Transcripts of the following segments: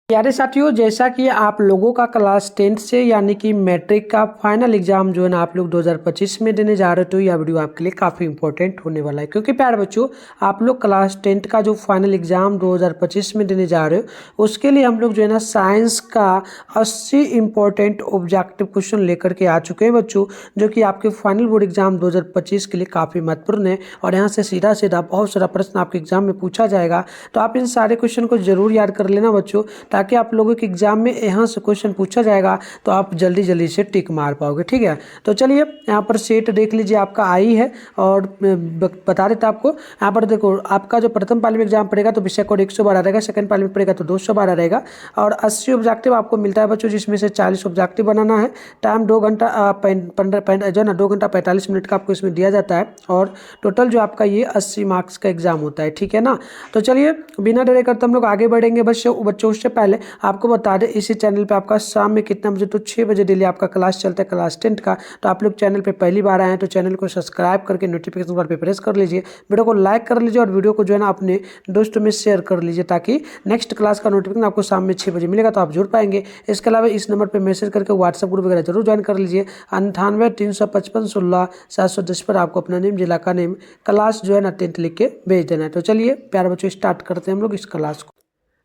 प्यारे साथियों, जैसा कि आप लोगों का क्लास 10th से यानी कि मैट्रिक का फाइनल एग्जाम जो है ना आप लोग 2025 में देने जा रहे हो, तो यह वीडियो आपके लिए काफ़ी इंपॉर्टेंट होने वाला है। क्योंकि प्यारे बच्चों, आप लोग क्लास 10th का जो फाइनल एग्जाम 2025 में देने जा रहे हो, उसके लिए हम लोग जो है ना साइंस का 80 इंपॉर्टेंट ऑब्जेक्टिव क्वेश्चन लेकर के आ चुके हैं बच्चों, जो कि आपके फाइनल बोर्ड एग्जाम 2025 के लिए काफ़ी महत्वपूर्ण है। और यहाँ से सीधा सीधा बहुत सारा प्रश्न आपके एग्जाम में पूछा जाएगा, तो आप इन सारे क्वेश्चन को जरूर याद कर लेना बच्चों, ताकि आप लोगों के एग्जाम में यहाँ से क्वेश्चन पूछा जाएगा तो आप जल्दी जल्दी से टिक मार पाओगे। ठीक है, तो चलिए यहाँ पर सेट देख लीजिए, आपका आई है। और बता देता आपको, यहाँ पर देखो आपका जो प्रथम पाली में एग्जाम पड़ेगा तो विषय कोड 112 रहेगा, सेकंड पाली में पड़ेगा तो 212 रहेगा। और 80 ऑब्जेक्टिव आपको मिलता है बच्चों, जिसमें से 40 ऑब्जेक्टिव बनाना है। टाइम 2 घंटा 15 जो है ना 2 घंटा 45 मिनट का आपको इसमें दिया जाता है। और टोटल जो आपका ये 80 मार्क्स का एग्जाम होता है। ठीक है ना, तो चलिए बिना देरी करते हम लोग आगे बढ़ेंगे। बच्चों उससे पहले आपको बता दें, इसी चैनल पे आपका शाम में कितना बजे, तो 6 बजे डेली आपका क्लास चलता है क्लास 10th का। तो आप लोग चैनल पे पहली बार आए हैं तो चैनल को सब्सक्राइब करके नोटिफिकेशन बटन पे प्रेस कर लीजिए, वीडियो को लाइक कर लीजिए और वीडियो को जो है ना अपने दोस्तों में शेयर कर लीजिए, ताकि नेक्स्ट क्लास का नोटिफिकेशन आपको शाम में 6 बजे मिलेगा तो आप जुड़ पाएंगे। इसके अलावा इस नंबर पर मैसेज करके व्हाट्सअप ग्रुप वगैरह जरूर ज्वाइन कर लीजिए। 98 355 16 710 पर आपको अपना नेम, जिला का नेम, क्लास जो है ना 10th लिख के भेज देना है। तो चलिए प्यारे बच्चों स्टार्ट करते हैं हम लोग इस क्लास को।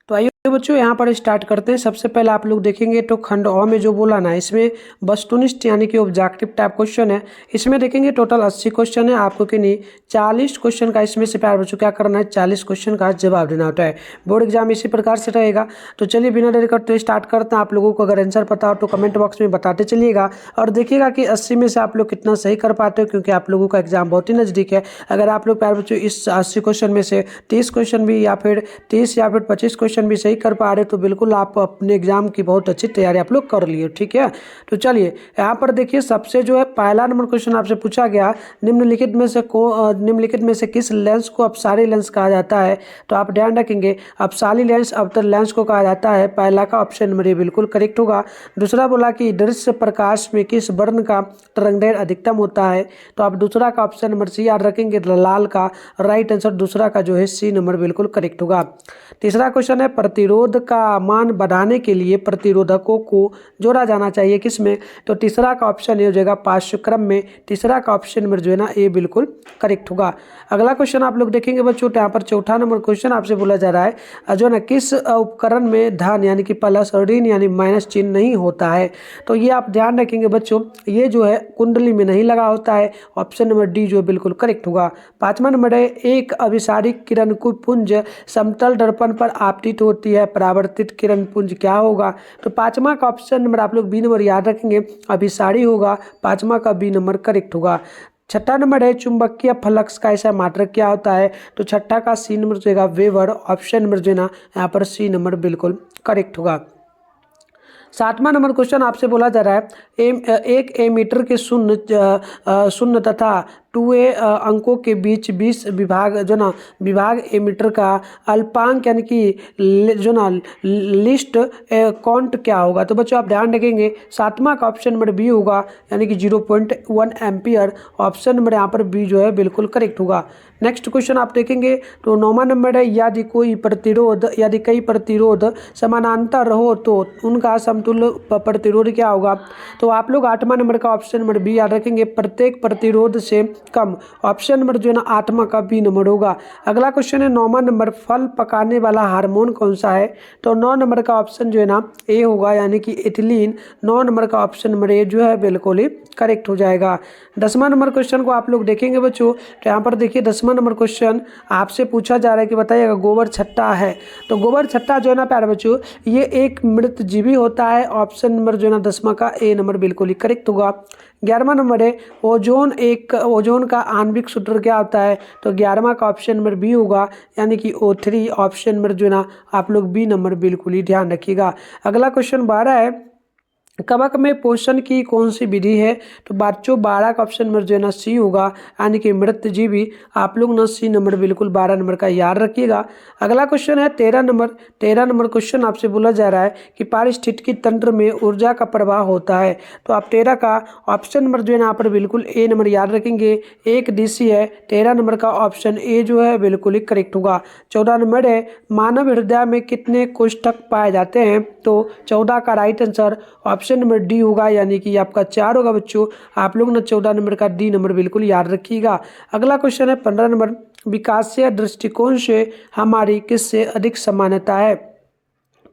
तो आइए बच्चों यहाँ पर स्टार्ट करते हैं। सबसे पहले आप लोग देखेंगे तो खंड अ में जो बोला ना, इसमें वस्तुनिष्ठ यानी कि ऑब्जेक्टिव टाइप क्वेश्चन है। इसमें देखेंगे टोटल 80 क्वेश्चन है, आपको कि नहीं 40 क्वेश्चन का इसमें से प्यारे बच्चों क्या करना है, 40 क्वेश्चन का जवाब देना होता है। बोर्ड एग्जाम इसी प्रकार से रहेगा। तो चलिए बिना देरी करते स्टार्ट करते हैं। आप लोगों को अगर आंसर पता हो तो कमेंट बॉक्स में बताते चलिएगा और देखिएगा कि 80 में से आप लोग कितना सही कर पाते हो, क्योंकि आप लोगों का एग्जाम बहुत ही नज़दीक है। अगर आप लोग प्यारे बच्चों इस 80 क्वेश्चन में से 30 क्वेश्चन भी या फिर 30 या फिर 25 क्वेश्चन भी सही कर पा रहे तो बिल्कुल आप अपने एग्जाम की बहुत अच्छी तैयारी आप लोग कर लिए। ठीक है, तो चलिए यहाँ पर देखिए, सबसे जो है पहला नंबर क्वेश्चन आपसे पूछा गया, निम्नलिखित में से किस लेंस को अपसारी लेंस कहा जाता है। तो आप ध्यान रखेंगे, अपसारी लेंस अवतल लेंस को कहा जाता है। पहला का ऑप्शन नंबर ए बिल्कुल करेक्ट होगा। दूसरा बोला कि दृश्य प्रकाश में किस वर्ण का तरंगदैर्घ्य अधिकतम होता है। तो आप दूसरा का ऑप्शन नंबर सी याद रखेंगे, लाल का राइट आंसर दूसरा का जो है सी नंबर बिल्कुल करेक्ट होगा। तीसरा क्वेश्चन है, प्रतिरोध का मान बढ़ाने के लिए प्रतिरोधकों को जोड़ा जाना चाहिए किसमें। तो तीसरा का ऑप्शन ए हो जाएगा पाठ्यक्रम में। तीसरा का ऑप्शन नंबर जो है ना ए बिल्कुल करेक्ट होगा। अगला क्वेश्चन आप लोग देखेंगे बच्चों, यहाँ पर चौथा नंबर क्वेश्चन आपसे बोला जा रहा है, जो है ना किस उपकरण में धन यानी कि प्लस और ऋण यानी माइनस चिन्ह नहीं होता है। तो ये आप ध्यान रखेंगे बच्चों, ये जो है कुंडली में नहीं लगा होता है। ऑप्शन नंबर डी जो बिल्कुल करेक्ट होगा। पांचवा नंबर है, एक अभिसारिक किरण को पुंज समतल दर्पण पर आपतित होती है, परावर्तित किरण पुंज क्या होगा। तो पांचवा का ऑप्शन नंबर आप लोग बी नंबर याद रखेंगे, अभिसारी होगा। पांचवा का बी नंबर करेक्ट होगा। छठा नंबर है, चुंबकीय फ्लक्स का ऐसा मात्रक क्या होता है। तो छठा का सी नंबर जो है वेबर। ऑप्शन नंबर जो है ना यहाँ पर सी नंबर बिल्कुल करेक्ट होगा। सातवां नंबर क्वेश्चन आपसे बोला जा रहा है, एक एमीटर के शून्य तथा 2a अंकों के बीच 20 विभाग जो ना विभाग एमीटर का अल्पांक यानी कि जो ना लिस्ट काउंट क्या होगा। तो बच्चों आप ध्यान रखेंगे, सातवां का ऑप्शन नंबर बी होगा, यानी कि 0.1 एम्पियर। ऑप्शन नंबर यहाँ पर बी जो है बिल्कुल करेक्ट होगा। नेक्स्ट क्वेश्चन आप देखेंगे तो 9वां नंबर है, यदि कई प्रतिरोध समानांतर हो तो उनका समतुल्य प्रतिरोध क्या होगा। तो आप लोग 8वां नंबर का ऑप्शन नंबर बी याद रखेंगे, प्रत्येक प्रतिरोध से कम। ऑप्शन नंबर जो है ना 8वां का बी नंबर होगा। अगला क्वेश्चन है 9वां नंबर, फल पकाने वाला हार्मोन कौन सा है। तो 9 नंबर का ऑप्शन जो है ना ए होगा, यानी कि एथिलीन। 9 नंबर का ऑप्शन नंबर ए जो है बिल्कुल ही करेक्ट हो जाएगा। 10वां नंबर क्वेश्चन को आप लोग देखेंगे बच्चों, तो यहाँ पर देखिए 10वां नंबर क्वेश्चन आपसे पूछा जा रहा है कि बताइएगा गोबर छत्ता है। तो गोबर छत्ता जो है ना प्यारे बच्चों, ये एक मृत जीवी होता है। ऑप्शन नंबर जो है ना 10वां का ए नंबर बिल्कुल ही करेक्ट होगा। 11वां नंबर है, ओजोन का आणविक सूत्र क्या होता है। तो 11वां का ऑप्शन नंबर बी होगा, यानी कि O3। ऑप्शन नंबर जो है ना आप लोग बी नंबर बिल्कुल ही ध्यान रखिएगा। अगला क्वेश्चन 12 है, कवक में पोषण की कौन सी विधि है? तो बच्चों 12 का ऑप्शन नंबर जो है ना सी होगा, यानी कि मृतजीवी। आप लोग ना सी नंबर बिल्कुल 12 नंबर का याद रखिएगा। अगला क्वेश्चन है 13 नंबर क्वेश्चन आपसे बोला जा रहा है कि पारिस्थितिकी तंत्र में ऊर्जा का प्रवाह होता है। तो आप 13 का ऑप्शन नंबर जो है ना यहाँ पर बिल्कुल ए नंबर याद रखेंगे। एक दिशी है, 13 नंबर का ऑप्शन ए जो है बिल्कुल ही करेक्ट होगा। 14 नंबर है मानव हृदय में कितने कोष्ठक पाए जाते हैं? तो 14 का right answer option number D होगा, यानी कि आपका 4 होगा बच्चों। आप लोग ना 14 नंबर का डी नंबर बिल्कुल याद रखिएगा। अगला क्वेश्चन है 15 नंबर, विकासीय दृष्टिकोण से हमारी किससे अधिक समानता है?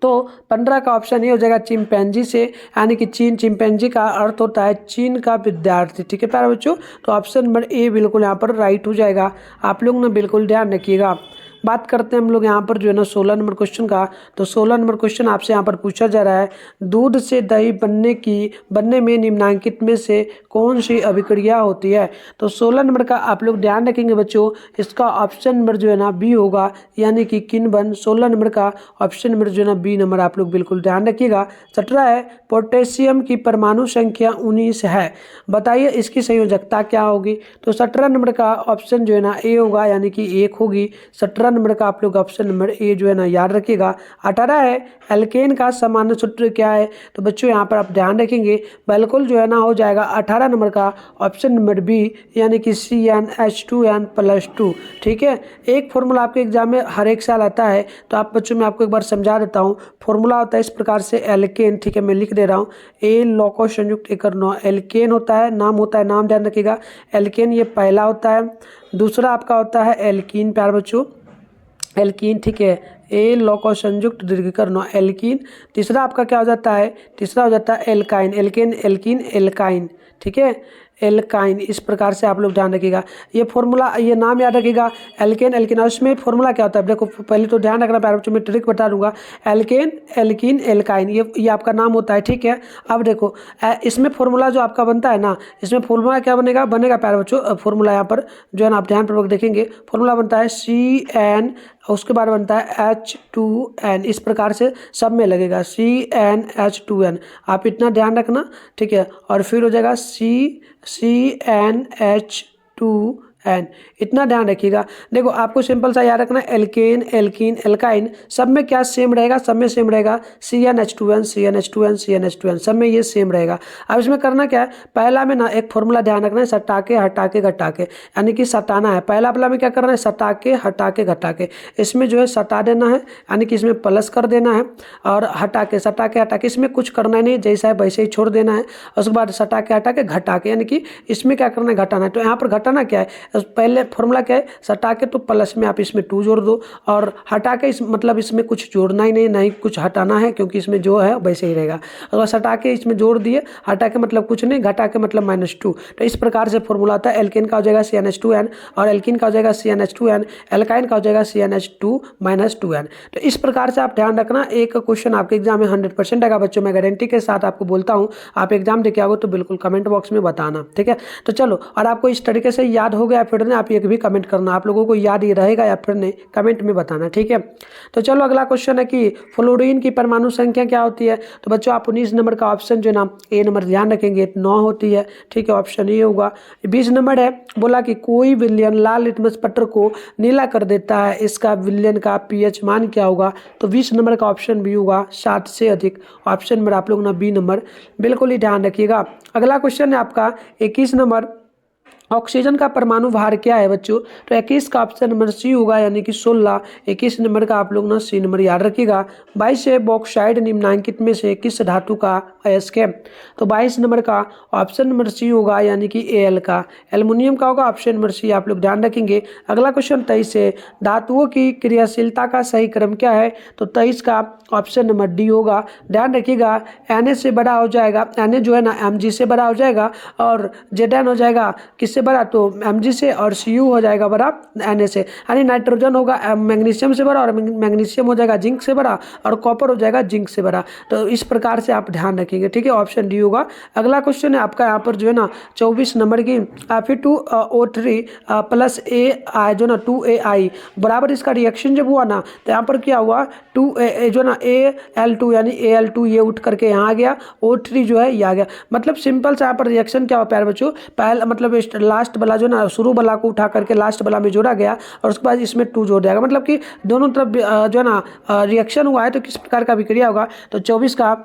तो 15 का ऑप्शन ये हो जाएगा चिंपैंजी से, यानी कि चीन। चिंपैंजी का अर्थ होता है चीन का विद्यार्थी। ठीक है प्यारे बच्चों, तो ऑप्शन नंबर ए बिल्कुल यहाँ पर राइट हो जाएगा। आप लोग ना बिल्कुल ध्यान रखिएगा। बात करते हैं हम लोग यहाँ पर जो है ना 16 नंबर क्वेश्चन का। तो 16 नंबर क्वेश्चन आपसे यहाँ पर पूछा जा रहा है, दूध से दही बनने में निम्नलिखित में से कौन सी अभिक्रिया होती है? तो 16 नंबर का आप लोग ध्यान रखेंगे बच्चों, इसका ऑप्शन नंबर जो है ना बी होगा, यानी कि किण्वन। 16 नंबर का ऑप्शन नंबर जो है ना बी नंबर आप लोग बिल्कुल ध्यान रखिएगा। 17 है पोटेशियम की परमाणु संख्या 19 है, बताइए इसकी संयोजकता क्या होगी? तो 17 नंबर का ऑप्शन जो है ना ए होगा, यानी कि 1 होगी। 17 नंबर का आप लोग ऑप्शन नंबर ए जो है ना याद रखिएगा। 18 है एल्केन का सामान्य सूत्र क्या है? तो बच्चों यहाँ पर आप ध्यान रखेंगे, बिल्कुल जो है ना हो जाएगा 18 नंबर का ऑप्शन नंबर बी, यानी कि CnH2n+2। ठीक है, एक फॉर्मूला आपके एग्जाम में हर एक साल आता है, तो आप बच्चों मैं आपको एक बार समझा देता हूँ। फॉर्मूला होता है इस प्रकार से, एल्केन। ठीक है, मैं लिख दे रहा हूँ, ए लौको संयुक्त एकर 9 एल्केन होता है, नाम होता है, नाम ध्यान रखिएगा। एल्केन ये पहला होता है, दूसरा आपका होता है एल्कीन प्यारे बच्चों, एल्कीन। ठीक है, ए लौको संयुक्त दीर्घिकर 9 एल्कीन। तीसरा आपका क्या हो जाता है? तीसरा हो जाता है एल्काइन, एल्केन एल्कीन एल्काइन। ठीक है, एल्काइन। इस प्रकार से आप लोग ध्यान रखिएगा, ये फॉर्मूला, ये नाम याद रखिएगा, एल्केन एल्कीन। और इसमें फॉर्मूला क्या होता है देखो, पहले तो ध्यान रखना प्यारे बच्चों, मैं ट्रिक बता दूंगा। एल्केन एल्कीन एल्काइन, ये आपका नाम होता है। ठीक है, अब देखो इसमें फॉर्मूला जो आपका बनता है ना, इसमें फॉर्मूला क्या बनेगा प्यारे बच्चों? फॉर्मूला यहाँ पर जो है ना आप ध्यानपूर्वक देखेंगे, फॉर्मूला बनता है CN, उसके बाद बनता है H2N। इस प्रकार से सब में लगेगा CnH2n, आप इतना ध्यान रखना। ठीक है, और फिर हो जाएगा CnH2n, इतना ध्यान रखिएगा। देखो आपको सिंपल सा याद रखना, एल्केन एल्कीन एल्काइन सब में क्या सेम रहेगा? सब में सेम रहेगा CnH2n CnH2n CnH2n, सब में ये सेम रहेगा। अब इसमें करना क्या है, पहला में ना एक फॉर्मूला ध्यान रखना है, सटा के हटा के घटा के, यानी कि सटाना है। पहला वाला में क्या करना है, सटा के हटा के घटा के, इसमें जो है सटा देना है, यानी कि इसमें प्लस कर देना है, और हटा के सटा के हटा के, इसमें कुछ करना ही नहीं, जैसा है वैसे ही छोड़ देना है। उसके बाद सटा के हटा के घटा के, यानी कि इसमें क्या करना है, घटाना है। तो यहाँ पर घटाना क्या है, पहले फॉर्मूला क्या है, सटा के तो प्लस में आप इसमें 2 जोड़ दो, और हटा के मतलब इसमें कुछ जोड़ना ही नहीं, नहीं कुछ हटाना है, क्योंकि इसमें जो है वैसे ही रहेगा। अगर सटा के इसमें जोड़ दिए, हटा के मतलब कुछ नहीं, घटा के मतलब -2। तो इस प्रकार से फॉर्मूला आता है। एल्केन का हो जाएगा CnH2n, और एल्कीन का हो जाएगा CnH2n, एल्काइन का हो जाएगा CnH2-2n। तो इस प्रकार से आप ध्यान रखना, एक क्वेश्चन आपके एग्जाम में 100% आएगा बच्चों, मैं गारंटी के साथ आपको बोलता हूँ। आप एग्जाम देके आओगे तो बिल्कुल कमेंट बॉक्स में बताना। ठीक है, तो चलो, और आपको इस तरीके से याद हो गया फिर आप एक भी कमेंट करना, आप लोगों को याद ही रहेगा या फिर नहीं, कमेंट में बताना। ठीक है, तो चलो अगला क्वेश्चन है कि फ्लोरीन की परमाणु संख्या क्या होती है? तो बच्चों आप 19 नंबर का ऑप्शन जो ना ए नंबर ध्यान रखेंगे, 9 होती है। ठीक है, ऑप्शन ए होगा। 20 नंबर है, बोला कि कोई विलयन लाल लिटमस पत्र को नीला कर देता है, इसका विलयन का pH मान क्या होगा? तो 20 नंबर का ऑप्शन बी होगा, 7 से अधिक। ऑप्शन नंबर आप लोग ना बी नंबर बिल्कुल ही ध्यान रखिएगा। अगला क्वेश्चन है आपका 21 नंबर, ऑक्सीजन का परमाणु भार क्या है बच्चों? तो 21 का ऑप्शन नंबर सी होगा, यानी कि 16। 21 नंबर का आप लोग ना सी नंबर याद रखिएगा। 22 है बॉक्साइड निम्नलिखित में से किस धातु का अयस्क है? तो 22 नंबर का ऑप्शन नंबर सी होगा, यानी कि Al का। एल्युमिनियम का होगा ऑप्शन नंबर सी, आप लोग ध्यान रखेंगे। अगला क्वेश्चन 23 है, धातुओं की क्रियाशीलता का सही क्रम क्या है? तो 23 का ऑप्शन नंबर डी होगा। ध्यान रखिएगा, Na से बड़ा हो जाएगा, Na जो है ना Mg से बड़ा हो जाएगा, और Zn हो जाएगा किससे से बड़ा तो Mg से, और Cu हो जाएगा बड़ा Na से, यानी नाइट्रोजन होगा मैग्नीशियम से बड़ा, और मैग्नीशियम हो जाएगा जिंक से बड़ा, और कॉपर हो जाएगा जिंक से बड़ा। तो इस प्रकार से आप ध्यान रखेंगे, ठीक है, ऑप्शन डी होगा। अगला क्वेश्चन है आपका यहाँ पर जो है ना 24 नंबर की, फिर 2O3 प्लस A जो ना 2AI बराबर इसका रिएक्शन जब हुआ ना, तो यहाँ पर क्या हुआ 2 जो ना Al2 यानी Al2 ये उठ करके यहाँ आ गया, O3 जो है ये आ गया। मतलब सिंपल से यहाँ पर रिएक्शन क्या हुआ प्यारे बच्चों, पहला मतलब लास्ट वाला जो ना शुरू वाला को उठा करके लास्ट वाला में जोड़ा गया, और उसके बाद इसमें 2 जोड़ दिया गया। मतलब कि दोनों तरफ जो है ना रिएक्शन हुआ है, तो किस प्रकार का विक्रिया होगा, तो 24 का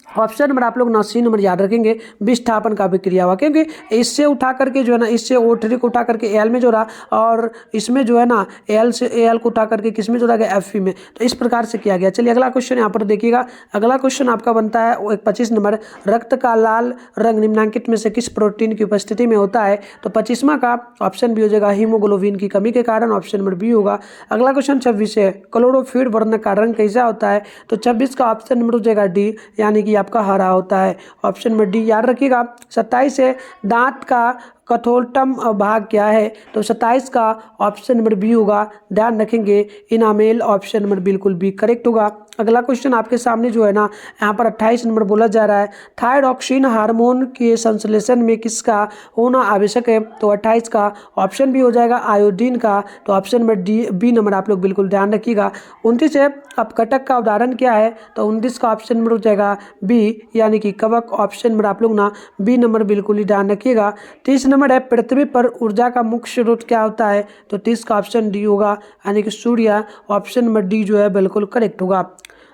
ऑप्शन नंबर आप लोग 80 नंबर याद रखेंगे, विस्थापन का विक्रिया हुआ, क्योंकि इससे उठा करके जो है ना, इससे O3 को उठा करके Al में जोड़ा, और इसमें जो है ना Al से Al को उठा करके किस में जोड़ा गया, Fe में। तो इस प्रकार से किया गया। चलिए अगला क्वेश्चन यहाँ पर देखिएगा। अगला क्वेश्चन आपका बनता है 25 नंबर, रक्त का लाल रंग निम्नलिखित में से किस प्रोटीन की उपस्थिति में होता है, तो 25वां का ऑप्शन बी हो जाएगा हीमोग्लोबिन की कमी के कारण, ऑप्शन नंबर बी होगा। अगला क्वेश्चन 26 है, क्लोरोफिल वर्ण का रंग कैसा होता है, तो 26 का ऑप्शन नंबर हो जाएगा डी, यानी कि आपका हरा होता है, ऑप्शन नंबर डी याद रखिएगा। 27 है, दांत का कठोरतम भाग क्या है, तो 27 का ऑप्शन नंबर बी होगा, ध्यान रखेंगे इनामेल, ऑप्शन नंबर बिल्कुल बी करेक्ट होगा। अगला क्वेश्चन आपके सामने जो है ना यहाँ पर 28 नंबर बोला जा रहा है, थायरॉक्सिन हार्मोन के संश्लेषण में किसका होना आवश्यक है, तो 28 का ऑप्शन बी हो जाएगा आयोडीन का, तो option number D B number आप लोग बिल्कुल ध्यान रखिएगा। 29 है, अपघटक का उदाहरण क्या है, तो 29 का ऑप्शन नंबर हो जाएगा बी, यानी कि कवक, ऑप्शन नंबर आप लोग ना बी नंबर बिल्कुल ही ध्यान रखिएगा। 30 नंबर है, पृथ्वी पर ऊर्जा का मुख्य स्रोत क्या होता है, तो 30 का ऑप्शन डी होगा, यानी कि सूर्य, ऑप्शन नंबर डी जो है बिल्कुल करेक्ट होगा।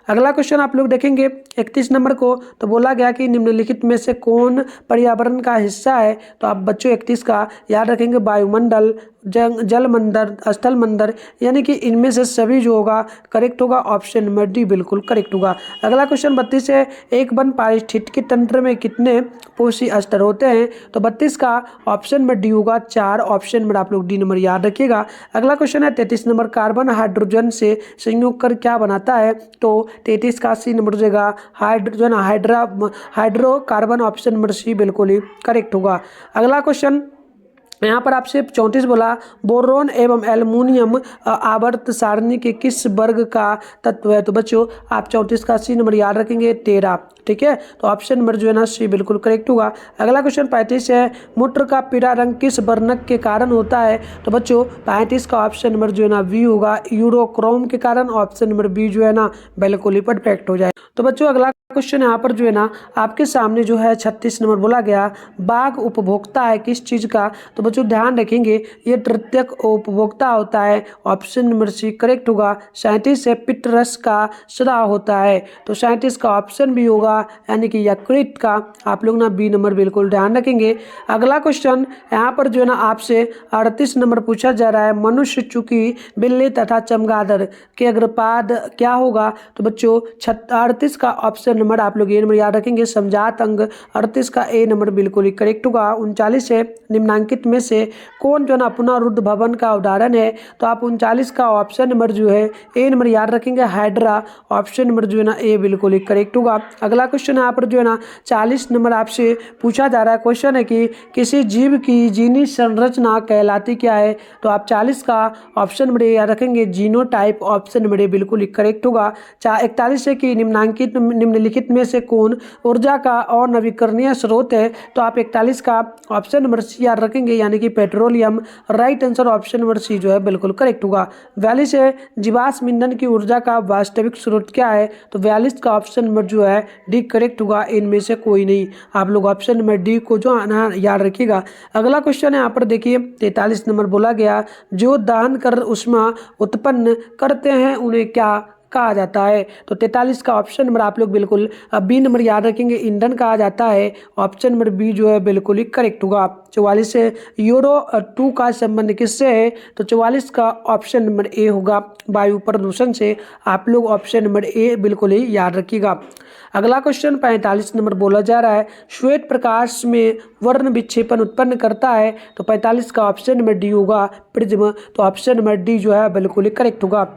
अगला क्वेश्चन आप लोग देखेंगे 31 नंबर को, तो बोला गया कि निम्नलिखित में से कौन पर्यावरण का हिस्सा है, तो आप बच्चों 31 का याद रखेंगे वायुमंडल, जल मंडल, स्थल मंडल, यानी कि इनमें से सभी जो होगा करेक्ट होगा, ऑप्शन नंबर डी बिल्कुल करेक्ट होगा। अगला क्वेश्चन 32 है, एक वन पारिस्थितिकी तंत्र में कितने पोषी स्तर होते हैं, तो 32 का ऑप्शन नंबर डी होगा 4, ऑप्शन नंबर आप लोग डी नंबर याद रखिएगा। अगला क्वेश्चन है 33 नंबर, कार्बन हाइड्रोजन से संयोग कर क्या बनाता है, तो 33 का सी नंबर हो जाएगा hydrogen, hydrocarbon, option number C बिल्कुल ही करेक्ट होगा। अगला क्वेश्चन यहाँ पर आपसे 34 बोला, बोरोन एवं एल्युमिनियम आवर्त सारणी के किस वर्ग का तत्व है, तो बच्चों आप 34 का सी नंबर याद रखेंगे 13, ठीक है, तो ऑप्शन नंबर जो है ना सी बिल्कुल करेक्ट होगा। अगला क्वेश्चन 35 है, मूत्र का पीला रंग किस वर्णक के कारण होता है, तो बच्चों 35 का ऑप्शन नंबर जो है ना बी होगा, यूरोक्रोम के कारण, ऑप्शन नंबर बी जो है ना बिल्कुल ही परफेक्ट हो जाए। तो बच्चों अगला क्वेश्चन यहाँ पर जो है ना आपके सामने जो है 36 नंबर बोला गया, बाघ उपभोक्ता है किस चीज़ का, तो बच्चों ध्यान रखेंगे ये तृतीयक उपभोक्ता होता है, ऑप्शन नंबर सी करेक्ट होगा। 37 है, पितरस का स्राव होता है, तो 37 का ऑप्शन भी होगा, यानी कि यकृत का, आप लोग ना बी नंबर बिल्कुल ध्यान रखेंगे। अगला क्वेश्चन यहाँ पर जो है ना आपसे 38 नंबर पूछा जा रहा है, मनुष्य, चूकी, बिल्ली तथा चमगादड़ के अग्रपाद क्या होगा, तो बच्चों 38 का ऑप्शन नंबर आप लोग ए नंबर याद रखेंगे, समजात अंग, 38 का ए नंबर बिल्कुल ही करेक्ट होगा। 39 है, निम्नांकित में से कौन जो ना पुनरुद्ध भवन का उदाहरण है, तो आप 39 का ऑप्शन नंबर जो है ए नंबर याद रखेंगे, हाइड्रा, ऑप्शन नंबर जो है ना ए बिल्कुल ही करेक्ट होगा। अगला क्वेश्चन यहाँ पर जो है ना 40 नंबर आपसे पूछा जा रहा है, क्वेश्चन है कि किसी जीव की जीनी संरचना कहलाती क्या है, तो आप 40 का ऑप्शन नंबर याद रखेंगे, जीनोटाइप, ऑप्शन नंबर ए बिल्कुल ही करेक्ट होगा। 41 है कि निम्नलिखित में से कौन ऊर्जा का और नवीकरणीय स्रोत है, तो आप 41 का ऑप्शन नंबर सी याद रखेंगे, यानी कि petroleum, right answer option number C जो है बिल्कुल करेक्ट होगा। 42 है, जीवाश्म ईंधन की ऊर्जा का वास्तविक स्रोत क्या है, तो 42 का ऑप्शन नंबर जो है डी करेक्ट होगा, इनमें से कोई नहीं, आप लोग ऑप्शन नंबर डी को जो आना याद रखिएगा। अगला क्वेश्चन है यहाँ पर देखिए 43 नंबर बोला गया, जो दहन कर ऊष्मा उत्पन्न करते हैं उन्हें क्या कहा जाता है, तो 43 का ऑप्शन नंबर आप लोग बिल्कुल बी नंबर याद रखेंगे, ईंधन कहा जाता है, ऑप्शन नंबर बी जो है बिल्कुल ही करेक्ट होगा। 44 से यूरो 2 का संबंध किससे है, तो 44 का ऑप्शन नंबर ए होगा, वायु प्रदूषण से, आप लोग ऑप्शन नंबर ए बिल्कुल ही याद रखिएगा। अगला क्वेश्चन 45 नंबर बोला जा रहा है, श्वेत प्रकाश में वर्ण विक्षेपण उत्पन्न करता है, तो 45 का ऑप्शन नंबर डी होगा, प्रिज्म, तो ऑप्शन नंबर डी जो है बिल्कुल ही करेक्ट होगा।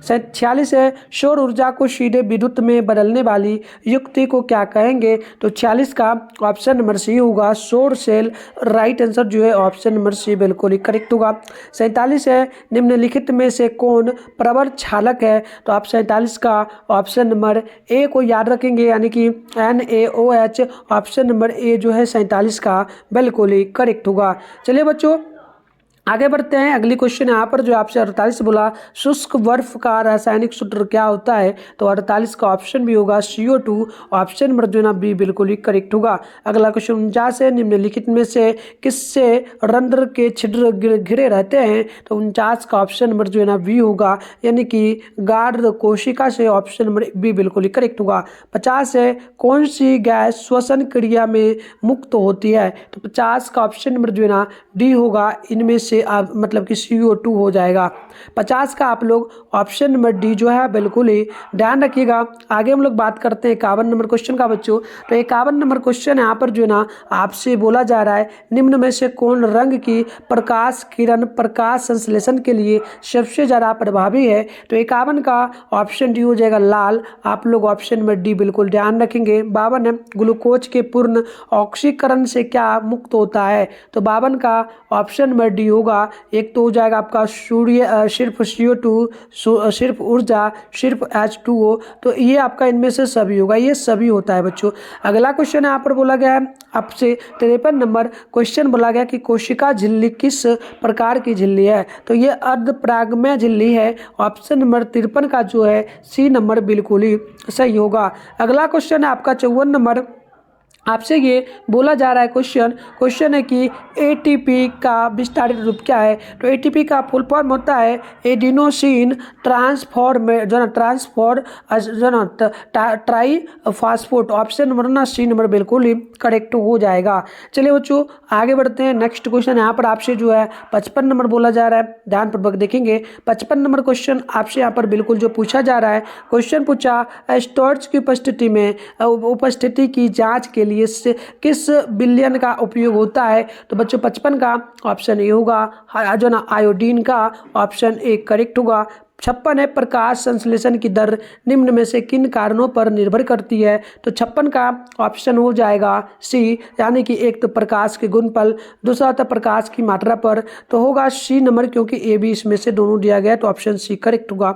46 है, सौर ऊर्जा को सीधे विद्युत में बदलने वाली युक्ति को क्या कहेंगे? तो 46 का ऑप्शन नंबर सी होगा, सौर सेल। राइट आंसर जो है ऑप्शन नंबर सी बिल्कुल ही करेक्ट होगा। 47 है, निम्नलिखित में से कौन प्रबल क्षालक है? तो आप 47 का ऑप्शन नंबर ए को याद रखेंगे, यानी कि NaOH। ऑप्शन नंबर ए जो है 47 का बिल्कुल ही करेक्ट होगा। चलिए बच्चों आगे बढ़ते हैं। अगली क्वेश्चन यहाँ पर जो आपसे 48 बोला, शुष्क बर्फ का रासायनिक सूत्र क्या होता है? तो 48 का ऑप्शन भी होगा CO2। ऑप्शन नंबर जो है ना बी बिल्कुल ही करेक्ट होगा। अगला क्वेश्चन 49 है, निम्नलिखित में से किससे रंध्र के छिद्र घिरे रहते हैं? तो 49 का ऑप्शन नंबर जो है ना बी होगा, यानी कि गाढ़ कोशिका से। ऑप्शन नंबर बी बिल्कुल ही करेक्ट होगा। 50 है, कौन सी गैस श्वसन क्रिया में मुक्त होती है? तो 50 का ऑप्शन नंबर जो है ना डी होगा, इनमें से आप मतलब कि CO2 हो जाएगा। 50 का आप लोग ऑप्शन नंबर डी जो है बिल्कुल ही ध्यान रखिएगा। आगे हम लोग बात करते हैं 51 नंबर क्वेश्चन का बच्चों। तो 51 नंबर क्वेश्चन यहाँ पर जो है ना आपसे बोला जा रहा है, निम्न में से कौन रंग की प्रकाश किरण प्रकाश संश्लेषण के लिए सबसे ज़्यादा प्रभावी है? तो 51 का ऑप्शन डी हो जाएगा लाल। आप लोग ऑप्शन नंबर डी बिल्कुल ध्यान रखेंगे। 52 है, ग्लूकोज के पूर्ण ऑक्सीकरण से क्या मुक्त होता है? तो 52 का ऑप्शन नंबर डी होगा। एक तो हो जाएगा आपका सूर्य सिर्फ CO2, सिर्फ ऊर्जा, सिर्फ H2O। तो ये आपका इनमें से सभी होगा, ये सभी होता है बच्चों। अगला क्वेश्चन यहाँ पर बोला गया है आपसे 53 नंबर क्वेश्चन बोला गया कि कोशिका झिल्ली किस प्रकार की झिल्ली है? तो ये अर्धपरागमय झिल्ली है। ऑप्शन नंबर 53 का जो है सी नंबर बिल्कुल ही सही होगा। अगला क्वेश्चन है आपका 54 नंबर। आपसे ये बोला जा रहा है क्वेश्चन है कि ATP का विस्तारित रूप क्या है? तो ATP का फुल फॉर्म होता है एडिनोसिन ट्राई फास्फोट। ऑप्शन नंबर ना सी नंबर बिल्कुल ही करेक्ट हो जाएगा। चलिए बच्चों आगे बढ़ते हैं। नेक्स्ट क्वेश्चन यहाँ पर आपसे जो है 55 नंबर बोला जा रहा है, ध्यानपूर्वक देखेंगे। 55 नंबर क्वेश्चन आपसे यहाँ पर बिल्कुल जो पूछा जा रहा है, क्वेश्चन पूछा स्टोर्च की उपस्थिति की जाँच के लिए किस विलयन का उपयोग होता है? तो बच्चों 55 का ऑप्शन ए होगा, जो ना आयोडीन का। ऑप्शन ए करेक्ट होगा। 56 है, प्रकाश संश्लेषण की दर निम्न में से किन कारणों पर निर्भर करती है? तो 56 का ऑप्शन हो जाएगा सी, यानी कि एक तो प्रकाश के गुणनफल, दूसरा होता प्रकाश की मात्रा पर। तो होगा सी नंबर, क्योंकि ए बी इसमें से दोनों दिया गया, तो ऑप्शन सी करेक्ट होगा।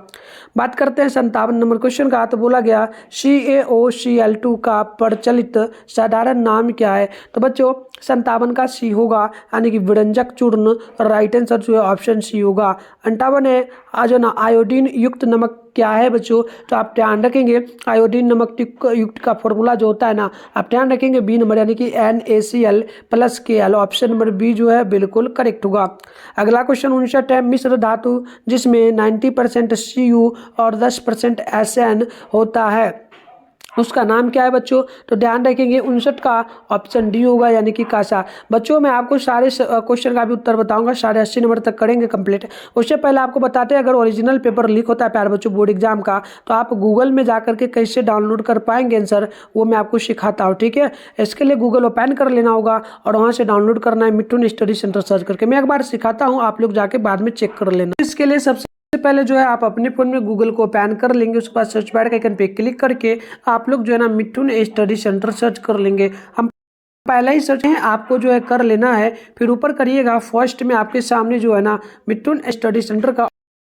बात करते हैं 57 नंबर क्वेश्चन का। तो बोला गया CaOCl2 का प्रचलित साधारण नाम क्या है? तो बच्चों 57 का सी होगा, यानी कि विरंजक चूर्ण। राइट आंसर जो है ऑप्शन सी होगा। 58 है, आज ना आयोडीन युक्त नमक क्या है बच्चों? तो आप ध्यान रखेंगे आयोडीन नमक युक्त का फॉर्मूला जो होता है ना, आप ध्यान रखेंगे बी नंबर, यानी कि NaCl+Kl। ऑप्शन नंबर बी जो है बिल्कुल करेक्ट होगा। अगला क्वेश्चन 59 है, मिश्र धातु जिसमें 90% Cu और 10% Sn होता है, उसका नाम क्या है बच्चों? तो ध्यान रखेंगे 59 का ऑप्शन डी होगा, यानी कि कासा। बच्चों मैं आपको सारे क्वेश्चन का भी उत्तर बताऊंगा, 80 नंबर तक करेंगे कंप्लीट। उससे पहले आपको बताते हैं, अगर ओरिजिनल पेपर लीक होता है प्यारे बच्चों बोर्ड एग्जाम का, तो आप गूगल में जाकर के कैसे डाउनलोड कर पाएंगे आंसर, वो मैं आपको सिखाता हूँ, ठीक है। इसके लिए गूगल ओपन कर लेना होगा और वहाँ से डाउनलोड करना है मिठुन स्टडी सेंटर सर्च करके। मैं एक बार सिखाता हूँ, आप लोग जाके बाद में चेक कर लेना। इसके लिए सबसे पहले जो है आप अपने फोन में गूगल को ओपन कर लेंगे, उसके बाद सर्च बार के आइकन पे क्लिक करके आप लोग जो है ना मिठुन स्टडी सेंटर सर्च कर लेंगे। हम पहला ही सर्च है आपको जो है कर लेना है, फिर ऊपर करिएगा फर्स्ट में आपके सामने जो है ना मिठुन स्टडी सेंटर का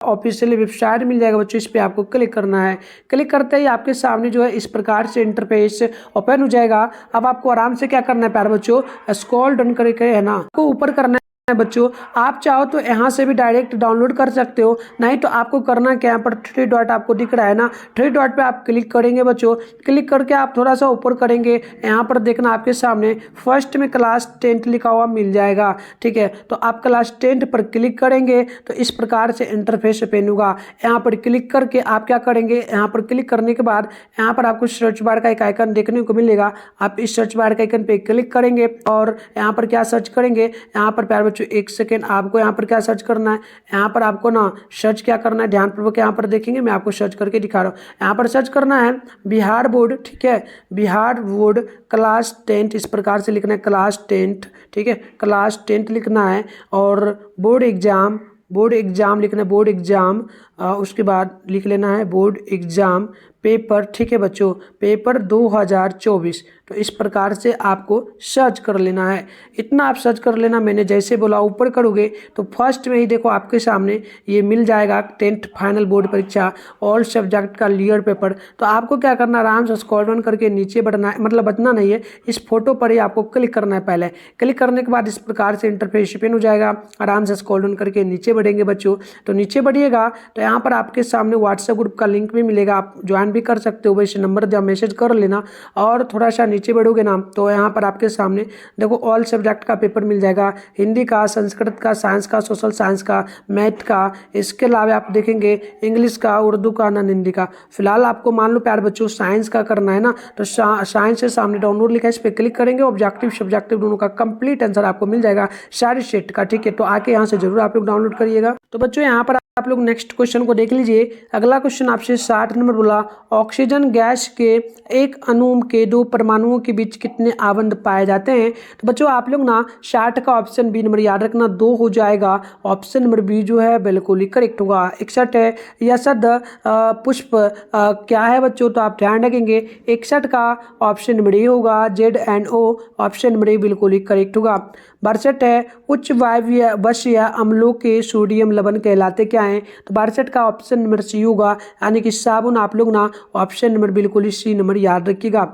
ऑफिशियल वेबसाइट मिल जाएगा बच्चों। इस पे आपको क्लिक करना है। क्लिक करते ही आपके सामने जो है इस प्रकार से इंटरफेस ओपन हो जाएगा। अब आपको आराम से क्या करना है प्यारे बच्चों, स्क्रॉल डाउन करके है ना को ऊपर करना है बच्चों। आप चाहो तो यहाँ से भी डायरेक्ट डाउनलोड कर सकते हो, नहीं तो आपको करना क्या, यहाँ पर 3 डॉट आपको दिख रहा है ना, 3 डॉट पे आप क्लिक करेंगे बच्चों। क्लिक करके आप थोड़ा सा ऊपर करेंगे, यहाँ पर देखना आपके सामने फर्स्ट में क्लास 10 लिखा हुआ मिल जाएगा, ठीक है। तो आप क्लास 10 पर क्लिक करेंगे तो इस प्रकार से इंटरफेस ओपन होगा। यहाँ पर क्लिक करके आप क्या करेंगे, यहाँ पर क्लिक करने के बाद यहाँ पर आपको सर्च बार का एक आइकन देखने को मिलेगा। आप इस सर्च बार के आइकन पे क्लिक करेंगे और यहाँ पर क्या सर्च करेंगे, यहाँ पर प्यारे बच्चों एक सेकेंड, आपको यहाँ पर क्या सर्च करना है, यहाँ पर आपको ना सर्च क्या करना है, ध्यानपूर्वक यहाँ पर देखेंगे, मैं आपको सर्च करके दिखा रहा हूँ। यहाँ पर सर्च करना है बिहार बोर्ड, ठीक है, बिहार बोर्ड क्लास 10, इस प्रकार से लिखना है क्लास 10, ठीक है, क्लास 10 लिखना है और बोर्ड एग्जाम लिखना है, बोर्ड एग्जाम उसके बाद लिख लेना है बोर्ड एग्ज़ाम पेपर, ठीक है बच्चों, पेपर 2024। तो इस प्रकार से आपको सर्च कर लेना है, इतना आप सर्च कर लेना। मैंने जैसे बोला ऊपर करोगे तो फर्स्ट में ही देखो आपके सामने ये मिल जाएगा 10th फाइनल बोर्ड परीक्षा ऑल सब्जेक्ट का क्लियर पेपर। तो आपको क्या करना है, आराम से स्क्रॉल डाउन करके नीचे बढ़ना है, मतलब बचना नहीं है, इस फोटो पर ही आपको क्लिक करना है। पहले क्लिक करने के बाद इस प्रकार से इंटरफेस ओपन हो जाएगा। आराम से स्क्रॉल डाउन करके नीचे बढ़ेंगे बच्चों। तो नीचे बढ़िएगा तो यहाँ पर आपके सामने व्हाट्सएप ग्रुप का लिंक भी मिलेगा, आप ज्वाइन भी कर सकते हो। वैसे नंबर दिया मैसेज कर लेना। और थोड़ा सा नीचे बढ़ोगे ना तो यहाँ पर आपके सामने देखो ऑल सब्जेक्ट का पेपर मिल जाएगा, हिंदी का, संस्कृत का, साइंस का, सोशल साइंस का, मैथ का। इसके अलावा आप देखेंगे इंग्लिश का, उर्दू का, नॉन हिंदी का। फिलहाल आपको मान लो प्यार बच्चों साइंस का करना है ना, तो साइंस से सामने डाउनलोड लिखा है, इस पर क्लिक करेंगे। ऑब्जेक्टिव सब्जेक्टिव दोनों का कंप्लीट आंसर आपको मिल जाएगा सारे सेट का, ठीक है। तो आके यहाँ से जरूर आप लोग डाउनलोड करिएगा। तो बच्चों यहाँ पर आप लोग नेक्स्ट क्वेश्चन को देख लीजिए। अगला क्वेश्चन आपसे 60 नंबर बोला, ऑक्सीजन गैस के एक अणु के 2 परमाणुओं के बीच कितने आबंध पाए जाते हैं। तो बच्चों आप लोग ना 60 का ऑप्शन बी नंबर याद रखना, 2 हो जाएगा। ऑप्शन नंबर बी जो है बिल्कुल ही करेक्ट होगा। 61 है यसद पुष्प क्या है बच्चों, तो आप ध्यान रखेंगे 61 का ऑप्शन नंबर ए होगा, ZNO ऑप्शन नंबर ए बिल्कुल ही करेक्ट होगा। 62 है उच्च वायवीय अम्लों के सोडियम लवण कहलाते क्या हैं, तो 62 का ऑप्शन नंबर सी होगा, यानी कि साबुन। आप लोग ना ऑप्शन नंबर बिल्कुल ही सी नंबर याद रखिएगा।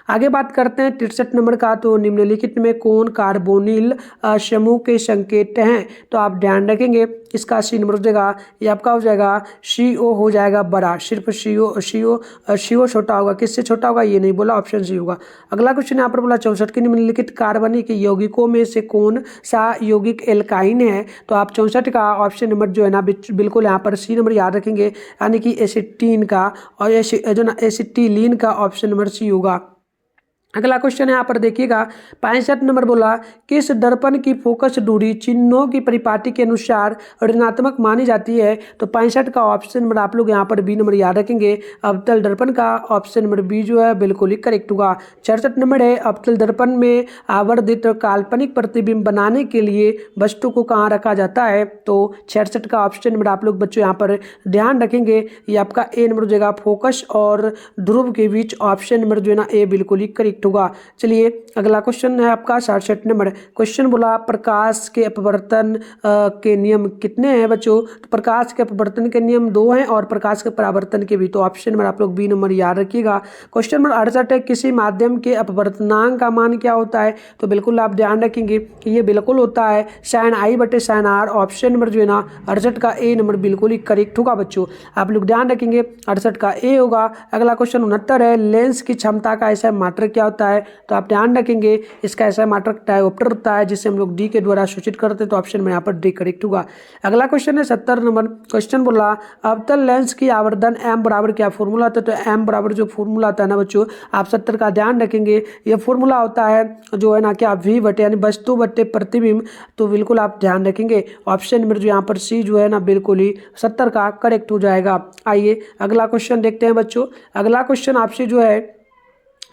आगे बात करते हैं 63 नंबर का, तो निम्नलिखित में कौन कार्बोनिल समूह के संकेत हैं, तो आप ध्यान रखेंगे इसका सी नंबर हो जाएगा, ये आपका हो जाएगा CO हो जाएगा बड़ा, सिर्फ CO छोटा होगा, किससे छोटा होगा ये नहीं बोला, ऑप्शन सी होगा। अगला क्वेश्चन यहाँ पर बोला 64 के निम्नलिखित कार्बनिक यौगिकों में से कौन सा यौगिक एल्काइन है, तो आप 64 का ऑप्शन नंबर जो है ना बिल्कुल यहाँ पर सी नंबर याद रखेंगे, यानी कि एसिटीन का, और जो ना एसिटिलीन का ऑप्शन नंबर सी होगा। अगला क्वेश्चन यहाँ पर देखिएगा 65 नंबर बोला, किस दर्पण की फोकस दूरी चिन्हों की परिपाटी के अनुसार ऋणात्मक मानी जाती है, तो 65 का ऑप्शन नंबर आप लोग यहाँ पर बी नंबर याद रखेंगे, अवतल दर्पण का ऑप्शन नंबर बी जो है बिल्कुल ही करेक्ट होगा। 66 नंबर है अवतल दर्पण में आवर्धित काल्पनिक प्रतिबिंब बनाने के लिए वस्तु को कहाँ रखा जाता है, तो 66 का ऑप्शन नंबर आप लोग बच्चों यहाँ पर ध्यान रखेंगे, ये आपका ए नंबर हो जाएगा, फोकस और ध्रुव के बीच ऑप्शन नंबर जो है ना ए बिल्कुल ही करेक्ट होगा। चलिए अगला क्वेश्चन है आपका 67 नंबर। क्वेश्चन बोला प्रकाश के अपवर्तन के नियम कितने हैं बच्चों, तो प्रकाश के अपवर्तन के नियम 2 हैं और प्रकाश के परावर्तन के भी, तो ऑप्शन नंबर आप लोग बी नंबर याद रखिएगा। क्वेश्चन नंबर 68 है किसी माध्यम के अपवर्तनांक का मान क्या होता है, तो बिल्कुल आप ध्यान रखेंगे कि ये बिल्कुल होता है sin I बटे sin R। ऑप्शन नंबर जो है ना 68 का ए नंबर बिल्कुल ही करेक्ट होगा बच्चों, आप लोग ध्यान रखेंगे 68 का ए होगा। अगला क्वेश्चन 69 है लेंस की क्षमता का ऐसा मात्रक क्या होता है, तो आप ध्यान रखेंगे इसका ऐसा मात्रक डायोप्टर होता है, जिसे हम लोग डी के द्वारा सूचित करते हैं, तो ऑप्शन में यहाँ पर डी करेक्ट होगा। अगला क्वेश्चन है 70 नंबर। क्वेश्चन बोला अवतल लेंस की आवर्धन एम बराबर क्या फॉर्मूला होता है, तो एम बराबर जो फॉर्मूला होता है ना बच्चों, आप 70 का ध्यान रखेंगे, ये फॉर्मूला होता है जो है ना क्या V बटे यानी वस्तु बटे प्रतिबिंब, तो बिल्कुल आप ध्यान रखेंगे ऑप्शन नंबर जो यहाँ पर सी जो है ना बिल्कुल ही 70 का करेक्ट हो जाएगा। आइए अगला क्वेश्चन देखते हैं बच्चों। अगला क्वेश्चन आपसे जो है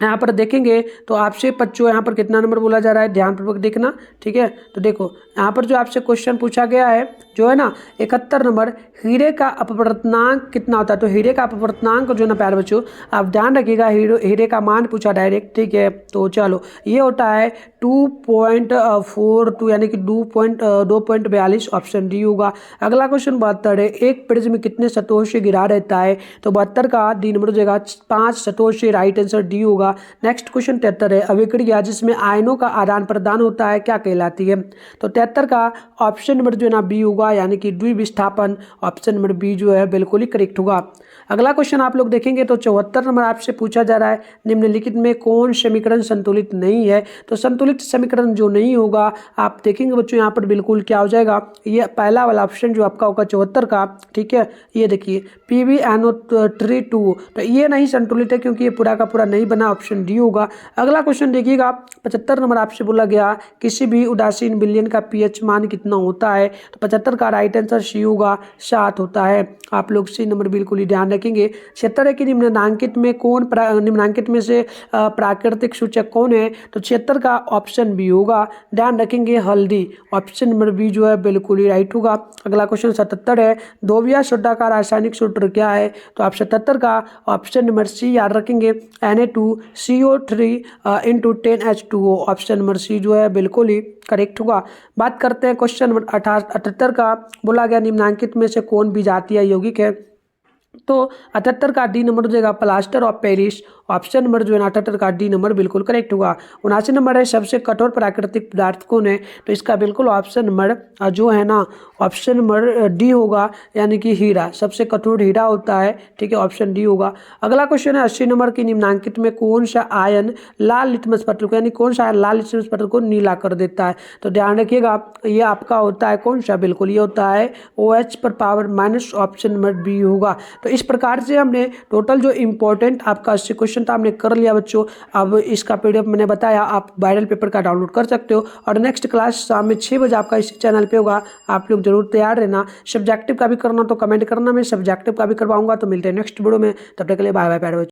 यहाँ पर देखेंगे तो आपसे बच्चों यहाँ पर कितना नंबर बोला जा रहा है, ध्यानपूर्वक देखना, ठीक है। तो देखो यहाँ पर जो आपसे क्वेश्चन पूछा गया है जो है ना 71 नंबर, हीरे का अपवर्तनांक कितना होता है, तो हीरे का अपवर्तनांक जो है ना प्यारे बच्चों आप ध्यान रखिएगा, हीरे का मान पूछा डायरेक्ट, ठीक है। तो चलो ये होता है 2.42 यानी कि 2.42 ऑप्शन डी होगा। अगला क्वेश्चन 72 है एक प्रिज्म में कितने सतहों से घिरा रहता है, तो 72 का डी नंबर हो जाएगा 5 सतहों से, राइट आंसर डी होगा। नेक्स्ट क्वेश्चन 73 है अभिक्रिया जिसमें आयनों का आदान प्रदान होता है क्या कहलाती है, तो 73 का ऑप्शन नंबर जो है ना बी होगा, यानी कि द्विविस्थापन, ऑप्शन नंबर बी जो है बिल्कुल ही करेक्ट होगा। अगला क्वेश्चन आप लोग देखेंगे तो 74 नंबर आपसे पूछा जा रहा है निम्नलिखित में कौन समीकरण संतुलित नहीं है, तो संतुलित समीकरण जो नहीं होगा आप देखेंगे बच्चों यहाँ पर बिल्कुल क्या हो जाएगा, ये पहला वाला ऑप्शन जो आपका होगा 74 का, ठीक है। ये देखिए PbNO3 2, तो ये नहीं संतुलित है क्योंकि ये पूरा का पूरा नहीं बना, ऑप्शन डी होगा। अगला क्वेश्चन देखिएगा 75 नंबर आपसे बोला गया किसी भी उदासीन विलयन का pH मान कितना होता है, तो 75 का राइट आंसर सी होगा 7 होता है। आप लोग सी नंबर बिल्कुल ही ध्यान रखेंगे। 76 है कि निम्नांकित में निम्नांकित में से प्राकृतिक सूचक कौन है, तो 76 का ऑप्शन बी होगा। ध्यान रखेंगे हल्दी, ऑप्शन नंबर बी जो है बिल्कुल ही राइट होगा। अगला क्वेश्चन 77 है, धोबिया सोडा का रासायनिक सूत्र क्या है, तो आप 77 का ऑप्शन नंबर सी याद रखेंगे, Na2CO3 into 10H2O, option number C जो है बिल्कुल ही करेक्ट होगा। बात करते हैं क्वेश्चन नंबर 78 का, बोला गया निम्नांकित में से कौन विजातीय यौगिक है, तो 78 का डी नंबर हो जाएगा plaster of Paris, option number जो है 78 का डी नंबर बिल्कुल करेक्ट होगा। 79 नंबर है, सबसे कठोर प्राकृतिक पदार्थ कौन है, तो इसका बिल्कुल ऑप्शन नंबर जो है ना ऑप्शन नंबर डी होगा, यानी कि हीरा, सबसे कठोर हीरा होता है, ठीक है, ऑप्शन डी होगा। अगला क्वेश्चन है 80 नंबर की, निम्नांकित में कौन सा आयन लाल लिटमस पत्र को, यानी कौन सा आयन लाल लिटमस पत्र को नीला कर देता है, तो ध्यान रखिएगा ये आपका होता है कौन सा, बिल्कुल ये होता है OH पर power minus, option number B होगा। तो इस प्रकार से हमने टोटल जो इंपॉर्टेंट आपका 80 क्वेश्चन था हमने कर लिया बच्चों। अब इसका PDF मैंने बताया, आप वायरल पेपर का डाउनलोड कर सकते हो, और नेक्स्ट क्लास शाम में 6 बजे आपका इसी चैनल पे होगा, आप लोग जरूर तैयार रहना। सब्जेक्टिव का भी करना तो कमेंट करना, मैं सब्जेक्टिव का भी करवाऊंगा। तो मिलते हैं नेक्स्ट वीडियो में, तब तक के लिए बाय बाय प्यारे बच्चों।